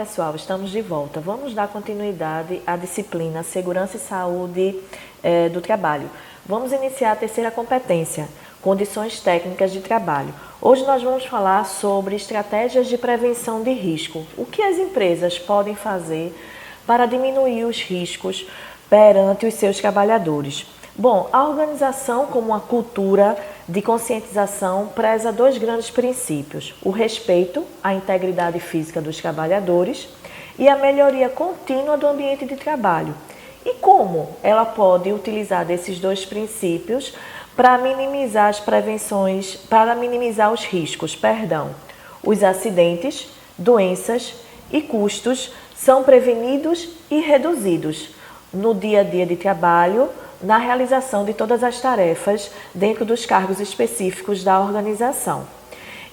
pessoal, estamos de volta. Vamos dar continuidade à disciplina Segurança e Saúde do Trabalho. Vamos iniciar a terceira competência, Condições Técnicas de Trabalho. Hoje nós vamos falar sobre estratégias de prevenção de risco. O que as empresas podem fazer para diminuir os riscos perante os seus trabalhadores? Bom, a organização, como uma cultura de conscientização, preza dois grandes princípios: o respeito à integridade física dos trabalhadores e a melhoria contínua do ambiente de trabalho. E como ela pode utilizar desses dois princípios para minimizar as prevenções, para minimizar os riscos, Os acidentes, doenças e custos são prevenidos e reduzidos no dia a dia de trabalho, na realização de todas as tarefas dentro dos cargos específicos da organização.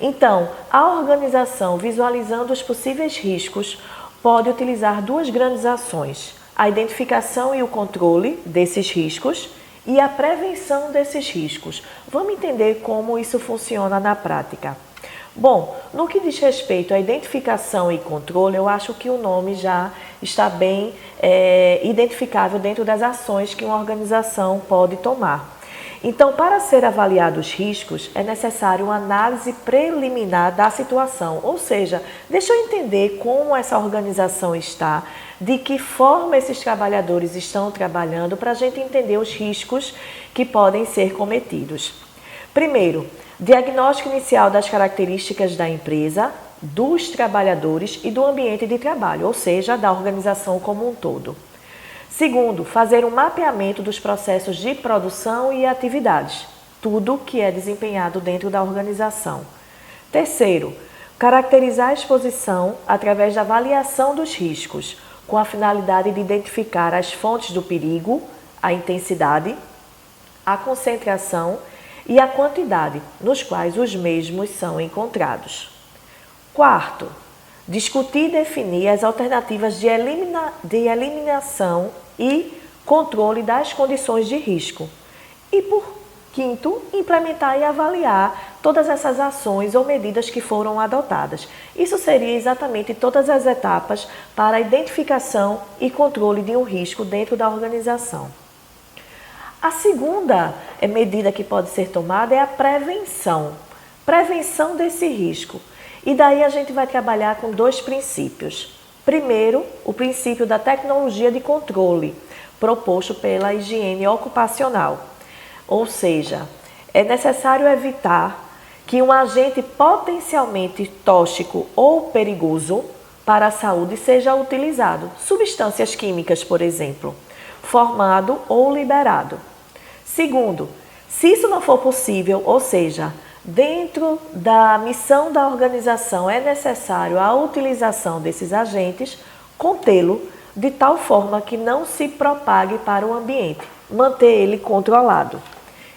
Então, a organização, visualizando os possíveis riscos, pode utilizar duas grandes ações: a identificação e o controle desses riscos e a prevenção desses riscos. Vamos entender como isso funciona na prática. Bom, no que diz respeito à identificação e controle, eu acho que o nome já está bem identificável dentro das ações que uma organização pode tomar. Então, para ser avaliados os riscos, é necessário uma análise preliminar da situação, ou seja, deixa eu entender como essa organização está, de que forma esses trabalhadores estão trabalhando, para a gente entender os riscos que podem ser cometidos. Primeiro, diagnóstico inicial das características da empresa, dos trabalhadores e do ambiente de trabalho, ou seja, da organização como um todo. Segundo, fazer um mapeamento dos processos de produção e atividades, tudo que é desempenhado dentro da organização. Terceiro, caracterizar a exposição através da avaliação dos riscos, com a finalidade de identificar as fontes do perigo, a intensidade, a concentração e a quantidade nos quais os mesmos são encontrados. Quarto, discutir e definir as alternativas de eliminação e controle das condições de risco. E por quinto, implementar e avaliar todas essas ações ou medidas que foram adotadas. Isso seria exatamente todas as etapas para a identificação e controle de um risco dentro da organização. A segunda medida que pode ser tomada é a prevenção. Prevenção desse risco. E daí a gente vai trabalhar com dois princípios. Primeiro, o princípio da tecnologia de controle, proposto pela higiene ocupacional. Ou seja, é necessário evitar que um agente potencialmente tóxico ou perigoso para a saúde seja utilizado, substâncias químicas, por exemplo, formado ou liberado. Segundo, se isso não for possível, ou seja, dentro da missão da organização é necessário a utilização desses agentes, contê-lo de tal forma que não se propague para o ambiente, manter ele controlado.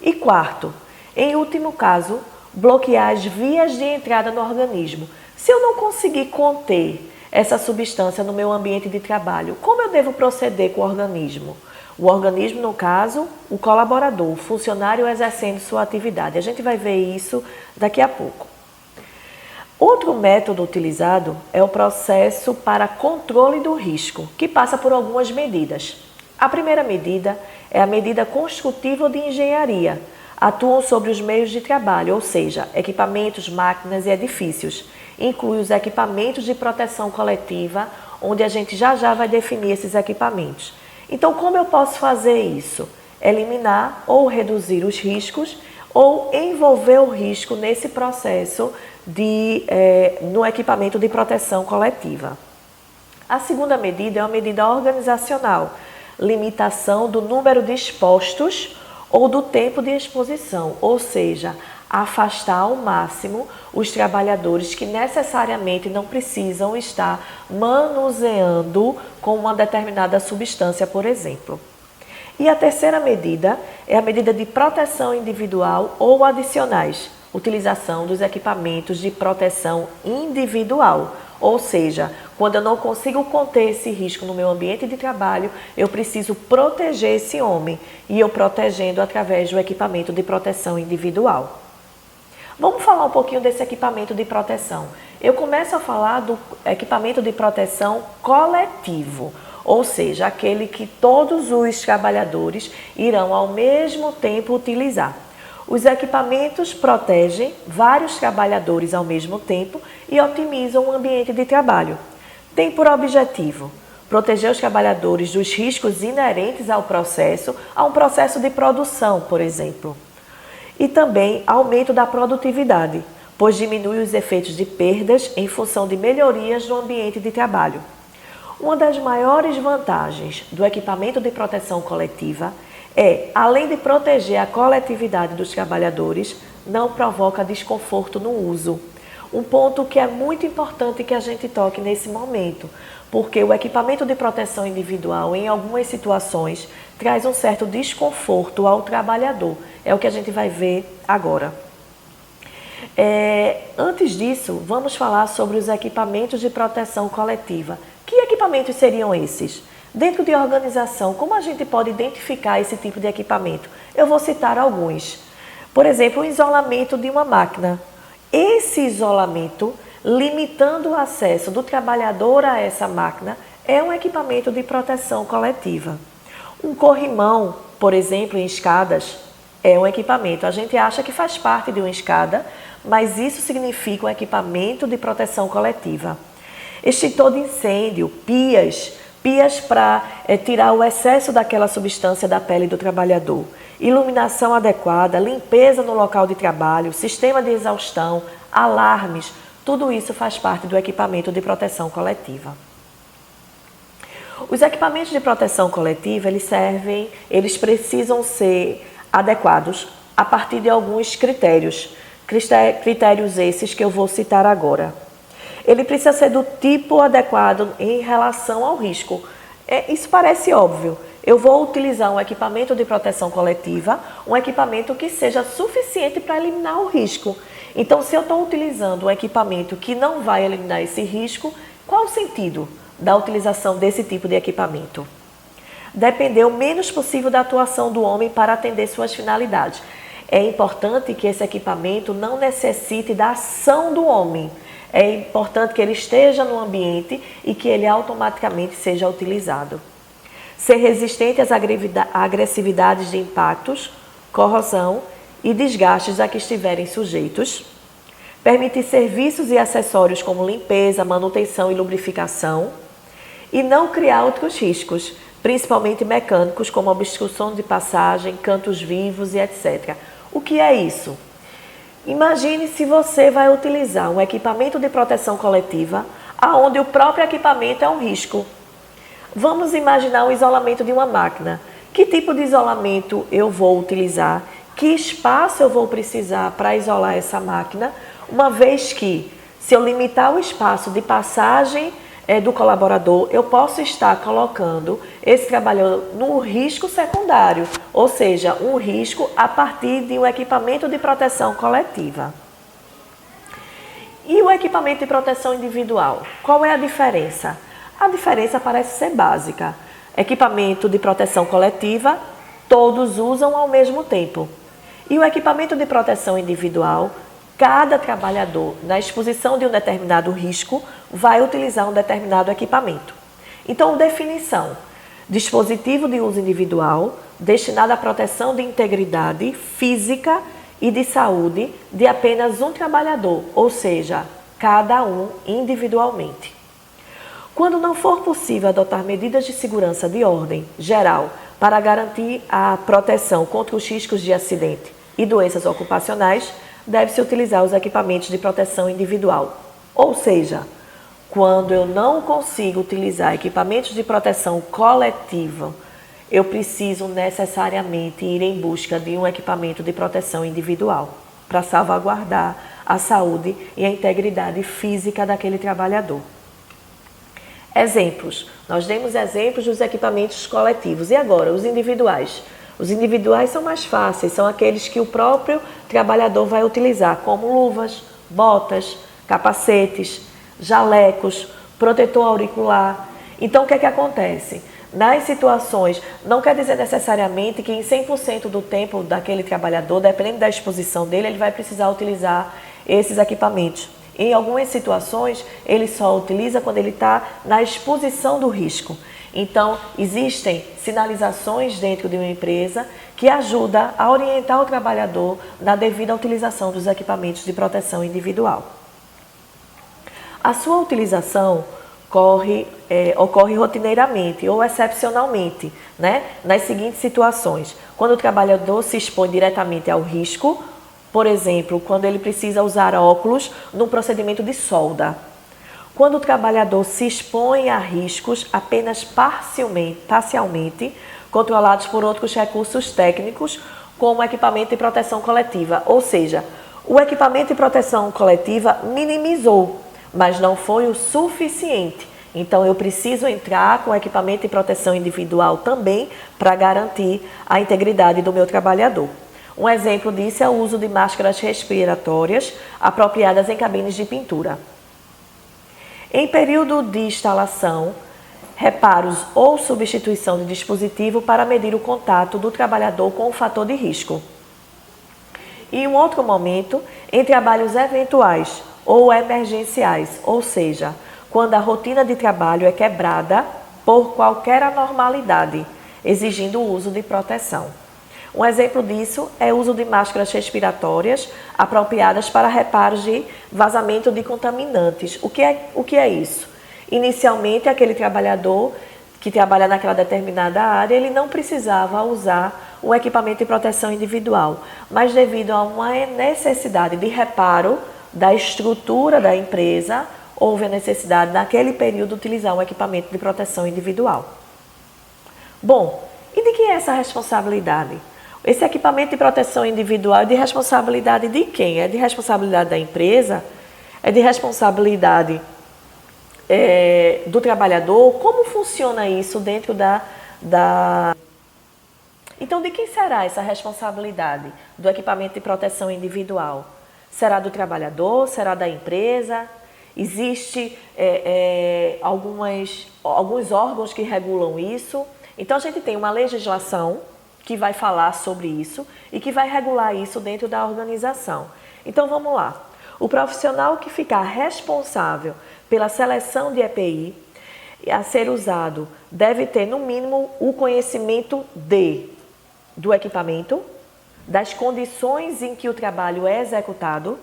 E quarto, em último caso, bloquear as vias de entrada no organismo. Se eu não conseguir conter essa substância no meu ambiente de trabalho, como eu devo proceder com o organismo? O organismo, no caso, o colaborador, o funcionário exercendo sua atividade. A gente vai ver isso daqui a pouco. Outro método utilizado é o processo para controle do risco, que passa por algumas medidas. A primeira medida é a medida construtiva de engenharia. Atuam sobre os meios de trabalho, ou seja, equipamentos, máquinas e edifícios. Inclui os equipamentos de proteção coletiva, onde a gente já vai definir esses equipamentos. Então, como eu posso fazer isso? Eliminar ou reduzir os riscos ou envolver o risco nesse processo no equipamento de proteção coletiva. A segunda medida é uma medida organizacional, limitação do número de expostos ou do tempo de exposição, ou seja, afastar ao máximo os trabalhadores que necessariamente não precisam estar manuseando com uma determinada substância, por exemplo. E a terceira medida é a medida de proteção individual ou adicionais, utilização dos equipamentos de proteção individual, ou seja, quando eu não consigo conter esse risco no meu ambiente de trabalho, eu preciso proteger esse homem, e eu protegendo através do equipamento de proteção individual. Vamos falar um pouquinho desse equipamento de proteção. eu começo a falar do equipamento de proteção coletivo, ou seja, aquele que todos os trabalhadores irão ao mesmo tempo utilizar. Os equipamentos protegem vários trabalhadores ao mesmo tempo e otimizam o ambiente de trabalho. Tem por objetivo proteger os trabalhadores dos riscos inerentes ao processo, a um processo de produção, por exemplo. E também aumento da produtividade, pois diminui os efeitos de perdas em função de melhorias no ambiente de trabalho. Uma das maiores vantagens do equipamento de proteção coletiva é, além de proteger a coletividade dos trabalhadores, não provoca desconforto no uso. Um ponto que é muito importante que a gente toque nesse momento, porque o equipamento de proteção individual, em algumas situações, traz um certo desconforto ao trabalhador. É o que a gente vai ver agora. Antes disso, vamos falar sobre os equipamentos de proteção coletiva. Que equipamentos seriam esses? Dentro de organização, como a gente pode identificar esse tipo de equipamento? Eu vou citar alguns. Por exemplo, o isolamento de uma máquina. Esse isolamento, limitando o acesso do trabalhador a essa máquina, é um equipamento de proteção coletiva. Um corrimão, por exemplo, em escadas, é um equipamento. A gente acha que faz parte de uma escada, mas isso significa um equipamento de proteção coletiva. Extintor de incêndio, pias para tirar o excesso daquela substância da pele do trabalhador. Iluminação adequada, limpeza no local de trabalho, sistema de exaustão, alarmes, tudo isso faz parte do equipamento de proteção coletiva. Os equipamentos de proteção coletiva, eles precisam ser adequados a partir de alguns critérios. Critérios esses que eu vou citar agora. Ele precisa ser do tipo adequado em relação ao risco. Isso parece óbvio. Eu vou utilizar um equipamento de proteção coletiva, um equipamento que seja suficiente para eliminar o risco. Então, se eu estou utilizando um equipamento que não vai eliminar esse risco, qual o sentido da utilização desse tipo de equipamento? Depender o menos possível da atuação do homem para atender suas finalidades. É importante que esse equipamento não necessite da ação do homem. É importante que ele esteja no ambiente e que ele automaticamente seja utilizado. Ser resistente às agressividades de impactos, corrosão e desgastes a que estiverem sujeitos. Permitir serviços e acessórios como limpeza, manutenção e lubrificação. E não criar outros riscos, principalmente mecânicos, como obstrução de passagem, cantos vivos e etc. O que é isso? Imagine se você vai utilizar um equipamento de proteção coletiva, onde o próprio equipamento é um risco. Vamos imaginar o isolamento de uma máquina. Que tipo de isolamento eu vou utilizar? Que espaço eu vou precisar para isolar essa máquina? Uma vez que, se eu limitar o espaço de passagem do colaborador, eu posso estar colocando esse trabalhador no risco secundário, ou seja, um risco a partir de um equipamento de proteção coletiva. E o equipamento de proteção individual? Qual é a diferença? A diferença parece ser básica. Equipamento de proteção coletiva, todos usam ao mesmo tempo. E o equipamento de proteção individual, cada trabalhador, na exposição de um determinado risco, vai utilizar um determinado equipamento. Então, definição: dispositivo de uso individual, destinado à proteção de integridade física e de saúde de apenas um trabalhador, ou seja, cada um individualmente. Quando não for possível adotar medidas de segurança de ordem geral para garantir a proteção contra os riscos de acidente e doenças ocupacionais, deve-se utilizar os equipamentos de proteção individual. Ou seja, quando eu não consigo utilizar equipamentos de proteção coletiva, eu preciso necessariamente ir em busca de um equipamento de proteção individual para salvaguardar a saúde e a integridade física daquele trabalhador. Exemplos. Nós demos exemplos dos equipamentos coletivos. E agora, os individuais? Os individuais são mais fáceis, são aqueles que o próprio trabalhador vai utilizar, como luvas, botas, capacetes, jalecos, protetor auricular. Então, o que é que acontece? Nas situações, não quer dizer necessariamente que em 100% do tempo daquele trabalhador, dependendo da exposição dele, ele vai precisar utilizar esses equipamentos. Em algumas situações, ele só utiliza quando ele está na exposição do risco. Então, existem sinalizações dentro de uma empresa que ajudam a orientar o trabalhador na devida utilização dos equipamentos de proteção individual. A sua utilização ocorre rotineiramente ou excepcionalmente, né? Nas seguintes situações. Quando o trabalhador se expõe diretamente ao risco, por exemplo, quando ele precisa usar óculos num procedimento de solda. Quando o trabalhador se expõe a riscos apenas parcialmente, controlados por outros recursos técnicos, como equipamento de proteção coletiva. Ou seja, o equipamento de proteção coletiva minimizou, mas não foi o suficiente. Então, eu preciso entrar com equipamento de proteção individual também para garantir a integridade do meu trabalhador. Um exemplo disso é o uso de máscaras respiratórias apropriadas em cabines de pintura. Em período de instalação, reparos ou substituição de dispositivo para medir o contato do trabalhador com o fator de risco. E um outro momento, em trabalhos eventuais ou emergenciais, ou seja, quando a rotina de trabalho é quebrada por qualquer anormalidade, exigindo o uso de proteção. Um exemplo disso é o uso de máscaras respiratórias apropriadas para reparos de vazamento de contaminantes. O que é isso? Inicialmente, aquele trabalhador que trabalha naquela determinada área, ele não precisava usar o equipamento de proteção individual, mas devido a uma necessidade de reparo da estrutura da empresa, houve a necessidade naquele período de utilizar um equipamento de proteção individual. Bom, e de quem é essa responsabilidade? Esse equipamento de proteção individual é de responsabilidade de quem? É de responsabilidade da empresa? É de responsabilidade do trabalhador? Como funciona isso dentro da... Então, de quem será essa responsabilidade do equipamento de proteção individual? Será do trabalhador? Será da empresa? Existem alguns órgãos que regulam isso. Então, a gente tem uma legislação que vai falar sobre isso e que vai regular isso dentro da organização. Então, vamos lá. O profissional que ficar responsável pela seleção de EPI a ser usado deve ter, no mínimo, o conhecimento do equipamento, das condições em que o trabalho é executado,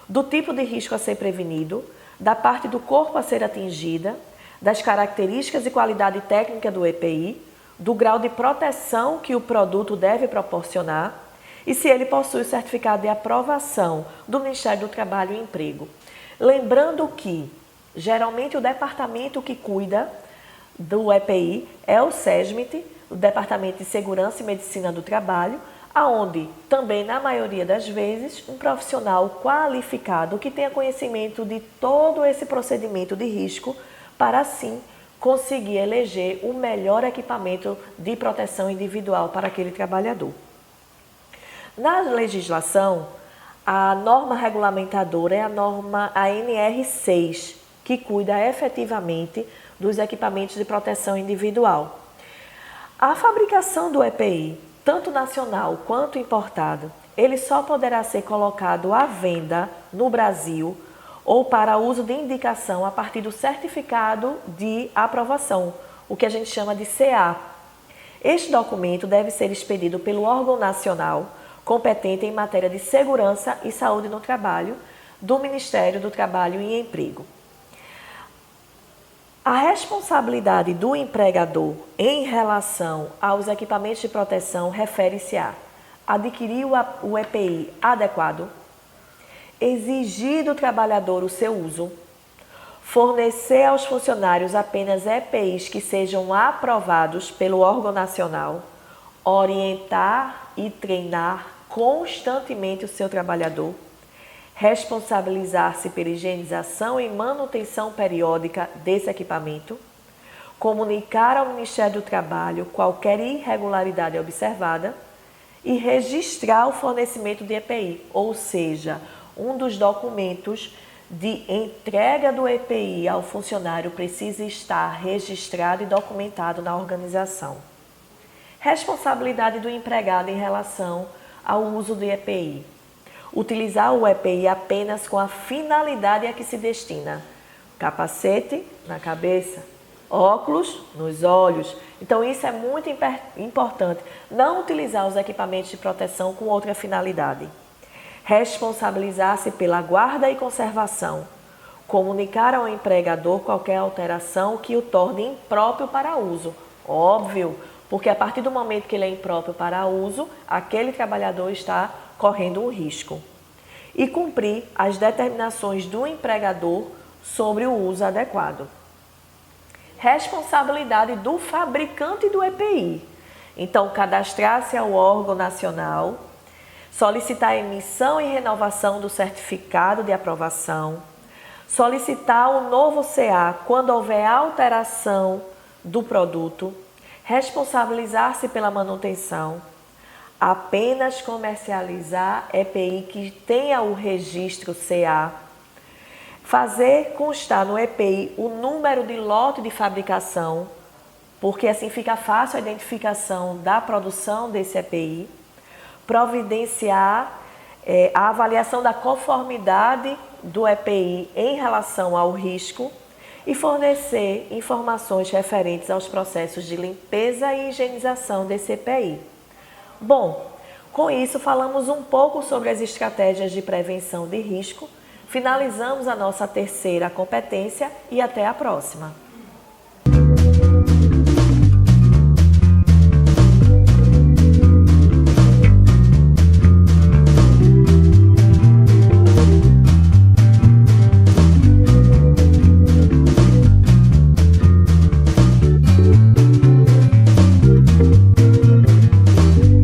do tipo de risco a ser prevenido, da parte do corpo a ser atingida, das características e qualidade técnica do EPI, do grau de proteção que o produto deve proporcionar e se ele possui o certificado de aprovação do Ministério do Trabalho e Emprego. Lembrando que, geralmente, o departamento que cuida do EPI é o SESMIT, o Departamento de Segurança e Medicina do Trabalho, aonde também, na maioria das vezes, um profissional qualificado que tenha conhecimento de todo esse procedimento de risco para, assim, conseguir eleger o melhor equipamento de proteção individual para aquele trabalhador. Na legislação, a norma regulamentadora é a norma ANR6, que cuida efetivamente dos equipamentos de proteção individual. A fabricação do EPI, tanto nacional quanto importado, ele só poderá ser colocado à venda no Brasil ou para uso de indicação a partir do certificado de aprovação, o que a gente chama de CA. Este documento deve ser expedido pelo órgão nacional competente em matéria de segurança e saúde no trabalho do Ministério do Trabalho e Emprego. A responsabilidade do empregador em relação aos equipamentos de proteção refere-se a adquirir o EPI adequado, exigir do trabalhador o seu uso, fornecer aos funcionários apenas EPIs que sejam aprovados pelo órgão nacional, orientar e treinar constantemente o seu trabalhador, responsabilizar-se pela higienização e manutenção periódica desse equipamento, comunicar ao Ministério do Trabalho qualquer irregularidade observada e registrar o fornecimento de EPI, ou seja, um dos documentos de entrega do EPI ao funcionário precisa estar registrado e documentado na organização. Responsabilidade do empregado em relação ao uso do EPI. Utilizar o EPI apenas com a finalidade a que se destina. Capacete na cabeça, óculos nos olhos. Então isso é muito importante. Não utilizar os equipamentos de proteção com outra finalidade. Responsabilizar-se pela guarda e conservação. Comunicar ao empregador qualquer alteração que o torne impróprio para uso. Óbvio, porque a partir do momento que ele é impróprio para uso, aquele trabalhador está correndo um risco. E cumprir as determinações do empregador sobre o uso adequado. Responsabilidade do fabricante do EPI. Então, cadastrar-se ao órgão nacional, solicitar a emissão e renovação do certificado de aprovação, solicitar o novo CA quando houver alteração do produto, responsabilizar-se pela manutenção, apenas comercializar EPI que tenha o registro CA, fazer constar no EPI o número de lote de fabricação, porque assim fica fácil a identificação da produção desse EPI, providenciar a avaliação da conformidade do EPI em relação ao risco e fornecer informações referentes aos processos de limpeza e higienização desse EPI. Bom, com isso falamos um pouco sobre as estratégias de prevenção de risco, finalizamos a nossa terceira competência e até a próxima.